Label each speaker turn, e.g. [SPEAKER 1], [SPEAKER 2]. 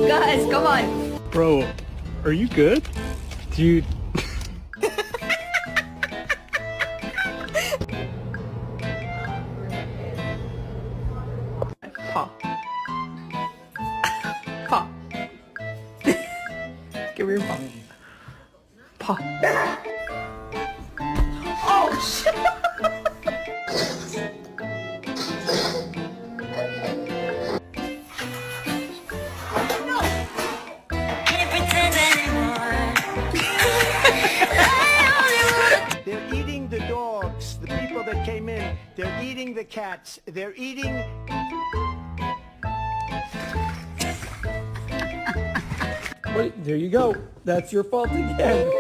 [SPEAKER 1] Guys, come on.
[SPEAKER 2] Bro, are you good? Dude.
[SPEAKER 1] Paw. Paw. Give me your paw. Paw. Oh, shit.
[SPEAKER 3] They're eating the dogs, the people that came in. They're eating the cats. They're eating...
[SPEAKER 4] Wait, there you go. That's your fault again.